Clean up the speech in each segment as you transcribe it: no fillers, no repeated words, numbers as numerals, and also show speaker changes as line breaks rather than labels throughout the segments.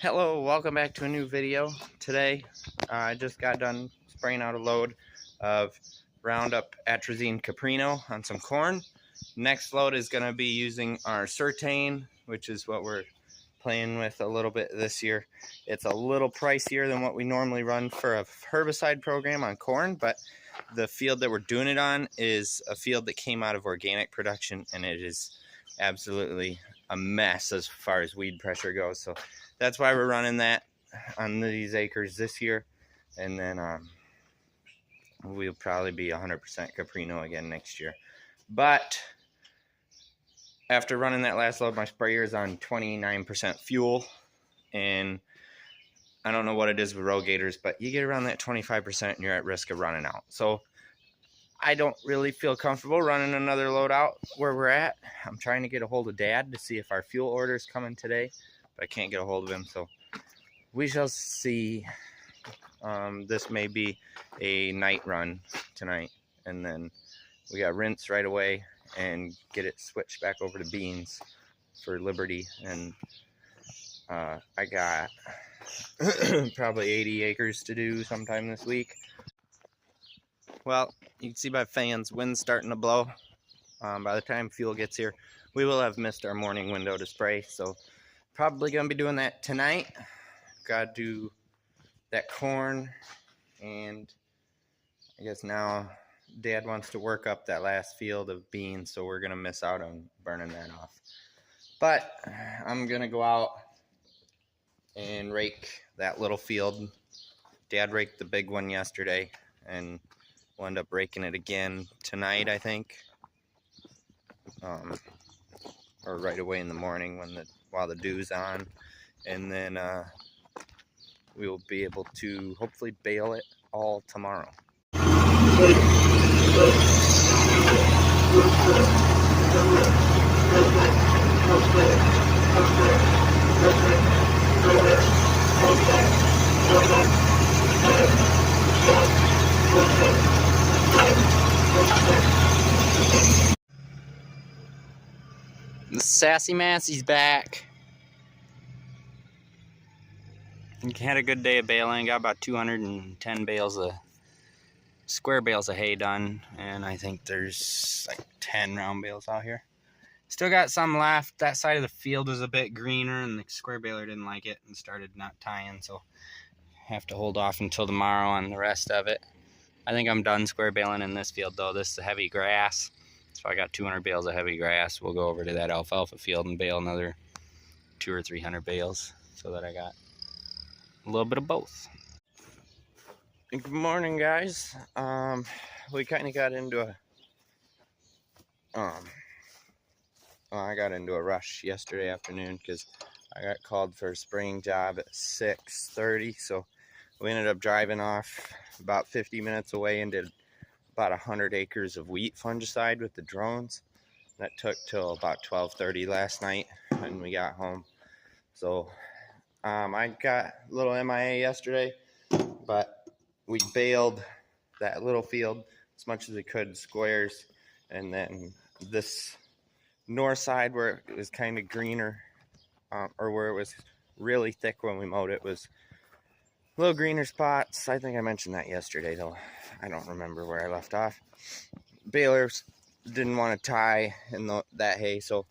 Hello, welcome back to a new video. Today, I just got done spraying out a load of Roundup Atrazine Caprino on some corn. Next load is going to be using our Certain, which is what we're playing with a little bit this year. It's a little pricier than what we normally run for a herbicide program on corn, but the field that we're doing it on is a field that came out of organic production, and it is absolutely a mess as far as weed pressure goes. So that's why we're running that on these acres this year, and then we'll probably be 100% Caprino again next year. But after running that last load, my sprayer is on 29% fuel, and I don't know what it is with rogators, but you get around that 25% and you're at risk of running out. So I don't really feel comfortable running another load out where we're at. I'm trying to get a hold of Dad to see if our fuel order is coming today, but I can't get a hold of him, so we shall see. This may be a night run tonight, and then we got rinse right away and get it switched back over to beans for Liberty. And I got probably 80 acres to do sometime this week. Well, you can see by fans, wind's starting to blow. By the time fuel gets here, we will have missed our morning window to spray, so probably gonna be doing that tonight. Gotta do that corn, and I guess now Dad wants to work up that last field of beans, so we're gonna miss out on burning that off. But I'm gonna go out and rake that little field. Dad raked the big one yesterday, and we'll end up raking it again tonight, I think, or right away in the morning while the dew's on, and then we will be able to hopefully bale it all tomorrow. The Sassy Massy's back. Had a good day of baling. Got about 210 bales of square bales of hay done, and I think there's like 10 round bales out here. Still got some left. That side of the field is a bit greener, and the square baler didn't like it and started not tying, so have to hold off until tomorrow on the rest of it. I think I'm done square baling in this field though. This is heavy grass, so I got 200 bales of heavy grass. We'll go over to that alfalfa field and bale another 200 or 300 bales, so that I got a little bit of both. Good morning, guys. We kind of got into I got into a rush yesterday afternoon because I got called for a spraying job at 6:30, so we ended up driving off about 50 minutes away and did about 100 acres of wheat fungicide with the drones. That took till about 12:30 last night when we got home. So I got a little MIA yesterday, but we baled that little field as much as we could, squares, and then this north side where it was kind of greener, or where it was really thick when we mowed it, was little greener spots. I think I mentioned that yesterday, though I don't remember where I left off. Balers didn't want to tie in that hay, so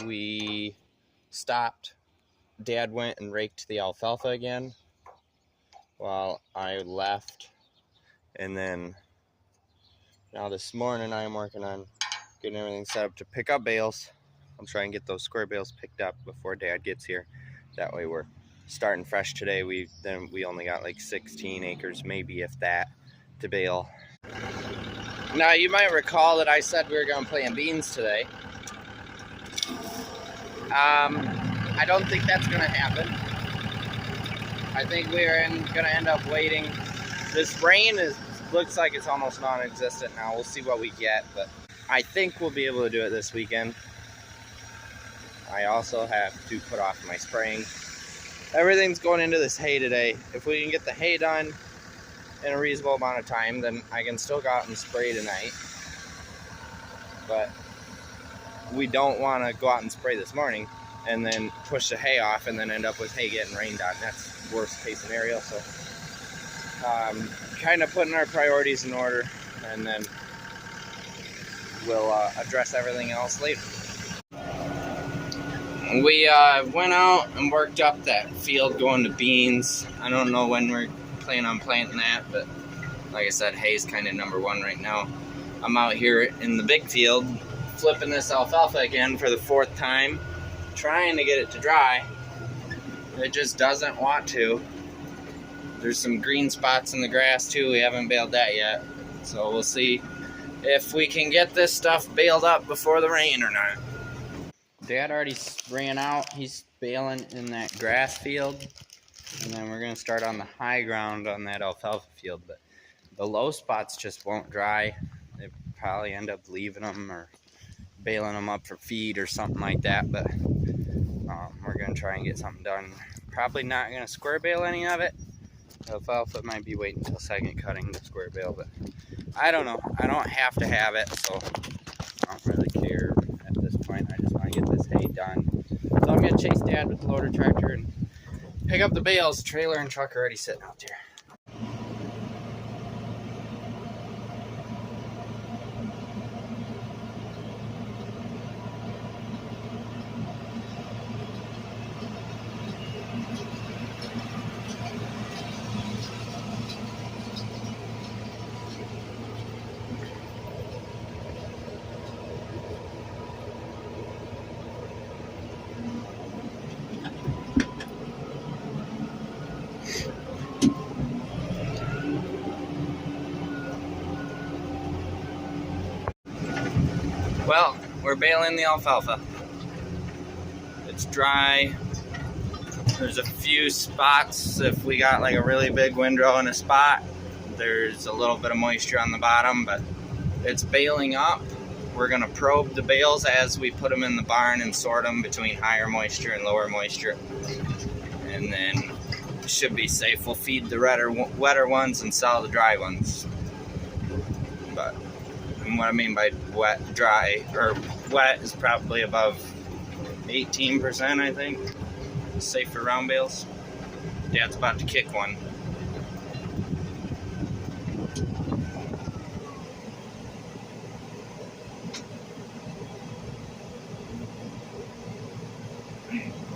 we stopped. Dad went and raked the alfalfa again while I left, and then now this morning I'm working on getting everything set up to pick up bales. I'll try and get those square bales picked up before Dad gets here. That way we're starting fresh today. We only got like 16 acres, maybe if that, to bale. Now you might recall that I said we were going to plant beans today. I don't think that's going to happen. I think we're going to end up waiting. This rain looks like it's almost non-existent now. We'll see what we get, but I think we'll be able to do it this weekend. I also have to put off my spraying. Everything's going into this hay today. If we can get the hay done in a reasonable amount of time, then I can still go out and spray tonight. But we don't want to go out and spray this morning and then push the hay off and then end up with hay getting rained on. That's worst case scenario. So kind of putting our priorities in order, and then we'll address everything else later. We went out and worked up that field going to beans. I don't know when we're planning on planting that, but like I said, hay's kind of number one right now. I'm out here in the big field flipping this alfalfa again for the 4th time, trying to get it to dry. It just doesn't want to. There's some green spots in the grass too. We haven't baled that yet, so we'll see if we can get this stuff baled up before the rain or not. Dad already ran out. He's baling in that grass field, and then we're gonna start on the high ground on that alfalfa field, but the low spots just won't dry. They probably end up leaving them or baling them up for feed or something like that, but we're gonna try and get something done. Probably not gonna square bale any of it. Alfalfa might be waiting until second cutting to square bale, but I don't know. I don't have to have it, so I don't really care at this point. I just want to get this hay done. So I'm gonna chase Dad with the loader tractor and pick up the bales. Trailer and truck are already sitting out there. Well, we're baling the alfalfa. It's dry. There's a few spots. If we got like a really big windrow in a spot, there's a little bit of moisture on the bottom, but it's baling up. We're gonna probe the bales as we put them in the barn and sort them between higher moisture and lower moisture. And then it should be safe. We'll feed the wetter ones and sell the dry ones. But what I mean by wet, dry, or wet is probably above 18%, I think. It's safe for round bales. Dad's about to kick one.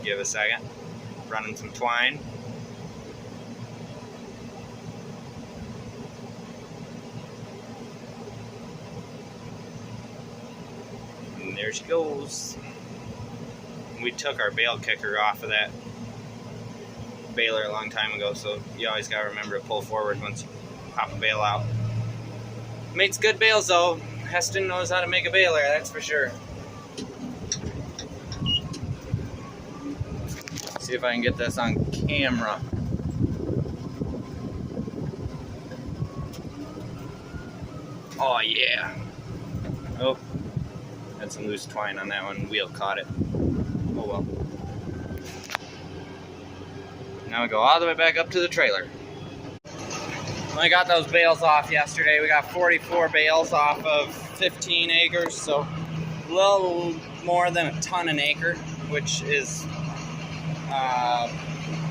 Give it a second. Running some twine. And there she goes. We took our bale kicker off of that baler a long time ago, so you always gotta remember to pull forward once you pop a bale out. Makes good bales though. Heston knows how to make a baler, that's for sure. See if I can get this on camera. Oh yeah. Oh, had some loose twine on that one. Wheel caught it. Oh well. Now we go all the way back up to the trailer. I got those bales off yesterday. We got 44 bales off of 15 acres, so a little more than a ton an acre, which is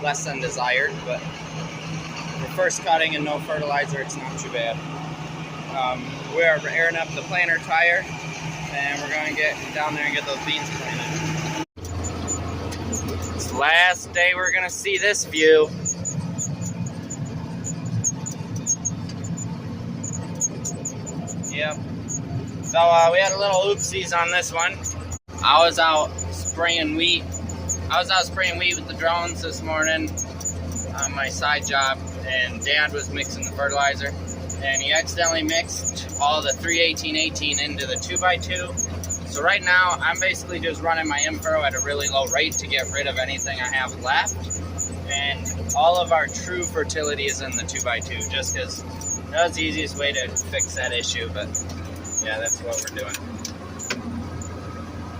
less than desired, but for first cutting and no fertilizer, it's not too bad. We are airing up the planter tire, and we're going to get down there and get those beans planted. It's the last day we're going to see this view. Yep. So we had a little oopsies on this one. I was out spraying wheat. With the drones this morning on my side job, and Dad was mixing the fertilizer, and he accidentally mixed all the 3-18-18 into the 2x2. So right now I'm basically just running my in-furrow at a really low rate to get rid of anything I have left, and all of our true fertility is in the 2x2, just because that was the easiest way to fix that issue. But yeah, that's what we're doing.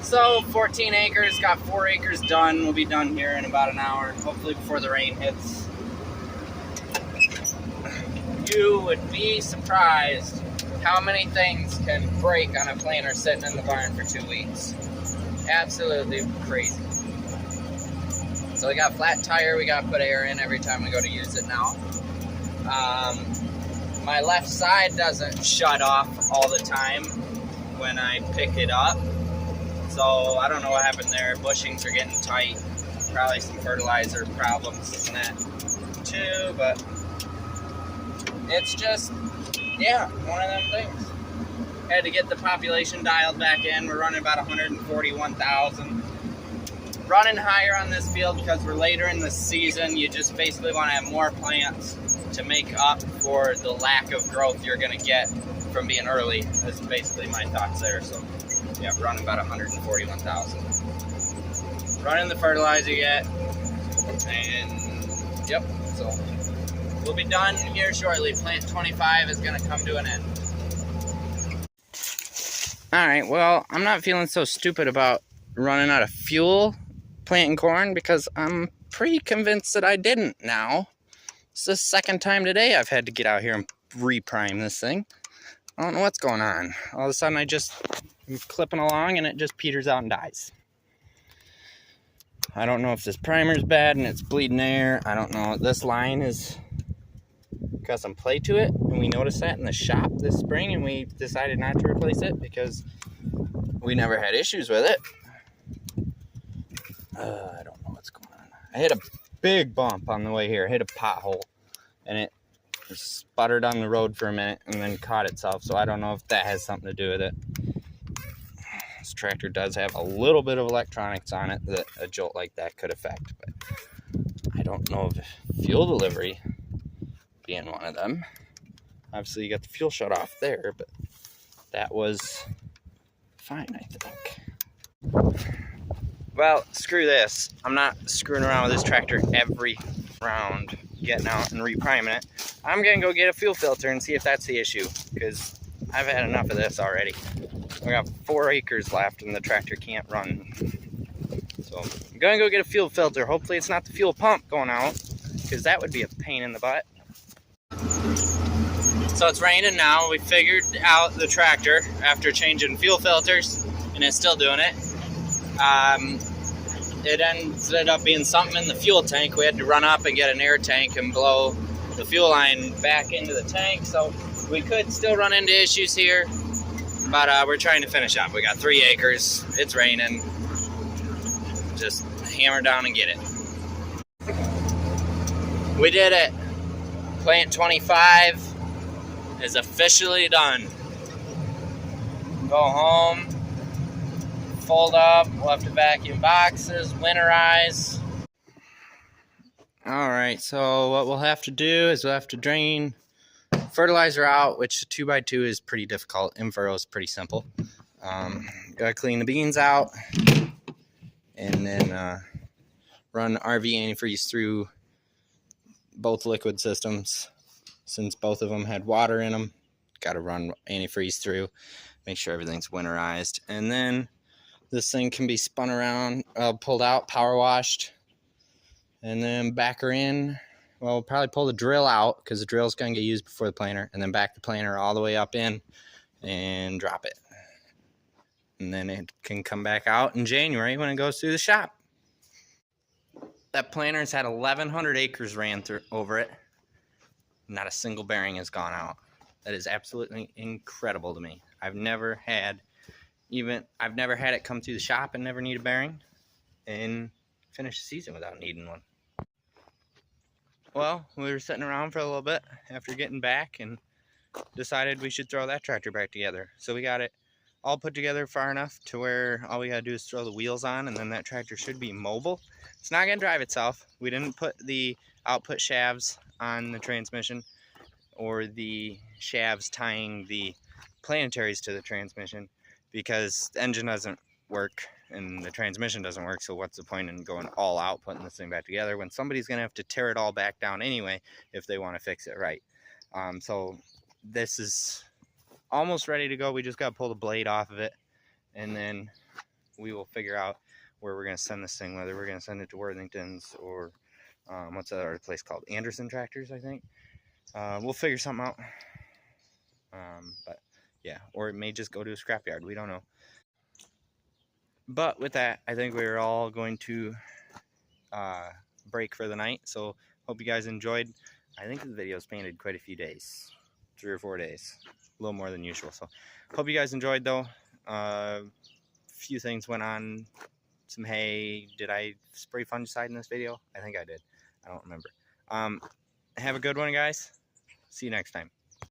So 14 acres, got 4 acres done. We'll be done here in about an hour, hopefully before the rain hits. You would be surprised how many things can break on a planter sitting in the barn for 2 weeks.
Absolutely crazy. So we got a flat tire, we got to put air in every time we go to use it now. My left side doesn't shut off all the time when I pick it up. So I don't know what happened there. Bushings are getting tight. Probably some fertilizer problems in that too, but it's just, yeah, one of them things. Had to get the population dialed back in. We're running about 141,000. Running higher on this field because we're later in the season. You just basically want to have more plants to make up for the lack of growth you're going to get from being early. That's basically my thoughts there. So yeah, running about 141,000. Running the fertilizer yet, and yep, so we'll be done here shortly. Plant 25 is going to come to an end.
Alright, well, I'm not feeling so stupid about running out of fuel planting corn because I'm pretty convinced that I didn't now. It's the second time today I've had to get out here and reprime this thing. I don't know what's going on. All of a sudden I'm clipping along and it just peters out and dies. I don't know if this primer's bad and it's bleeding air. I don't know. This line has got some play to it, and we noticed that in the shop this spring, and we decided not to replace it because we never had issues with it. I don't know what's going on. I hit a big bump on the way here. I hit a pothole, and it sputtered on the road for a minute and then caught itself, so I don't know if that has something to do with it. This tractor does have a little bit of electronics on it that a jolt like that could affect, but I don't know if fuel delivery being one of them. Obviously you got the fuel shut off there, but that was fine, I think. Well, screw this. I'm not screwing around with this tractor every round, getting out and repriming it. I'm gonna go get a fuel filter and see if that's the issue, because I've had enough of this already. We got 4 acres left and the tractor can't run. So I'm gonna go get a fuel filter. Hopefully it's not the fuel pump going out, because that would be a pain in the butt. So it's raining now. We figured out the tractor after changing fuel filters, and it's still doing it. It ended up being something in the fuel tank. We had to run up and get an air tank and blow the fuel line back into the tank. So we could still run into issues here, but we're trying to finish up. We got 3 acres. It's raining. Just hammer down and get it. We did it. Plant 25 is officially done. Go home, fold up, we'll have to vacuum boxes, winterize. Alright, so what we'll have to do is we'll have to drain fertilizer out, which 2x2 is pretty difficult. In-furrow is pretty simple. Gotta clean the beans out, and then run RV antifreeze through both liquid systems. Since both of them had water in them, got to run antifreeze through, make sure everything's winterized, and then this thing can be spun around, pulled out, power washed, and then back her in. Well, we'll probably pull the drill out because the drill's going to get used before the planter, and then back the planter all the way up in and drop it, and then it can come back out in January when it goes through the shop. That planter's had 1,100 acres ran through over it. Not a single bearing has gone out. That is absolutely incredible to me. I've never had it come through the shop and never need a bearing and finish the season without needing one. Well, we were sitting around for a little bit after getting back and decided we should throw that tractor back together. So we got it all put together far enough to where all we gotta do is throw the wheels on, and then that tractor should be mobile. It's not gonna drive itself. We didn't put the output shafts on the transmission or the shafts tying the planetaries to the transmission because the engine doesn't work and the transmission doesn't work, so what's the point in going all out putting this thing back together when somebody's gonna have to tear it all back down anyway if they want to fix it right. So this is almost ready to go. We just got to pull the blade off of it, and then we will figure out where we're going to send this thing, whether we're going to send it to Worthington's or what's that other place called? Anderson Tractors, I think. We'll figure something out. But yeah, or it may just go to a scrapyard. We don't know. But with that, I think we're all going to break for the night. So hope you guys enjoyed. I think the video's painted quite a few days, 3 or 4 days, a little more than usual. So hope you guys enjoyed though. Few things went on. Some hay. Did I spray fungicide in this video? I think I did. I don't remember. Have a good one, guys. See you next time.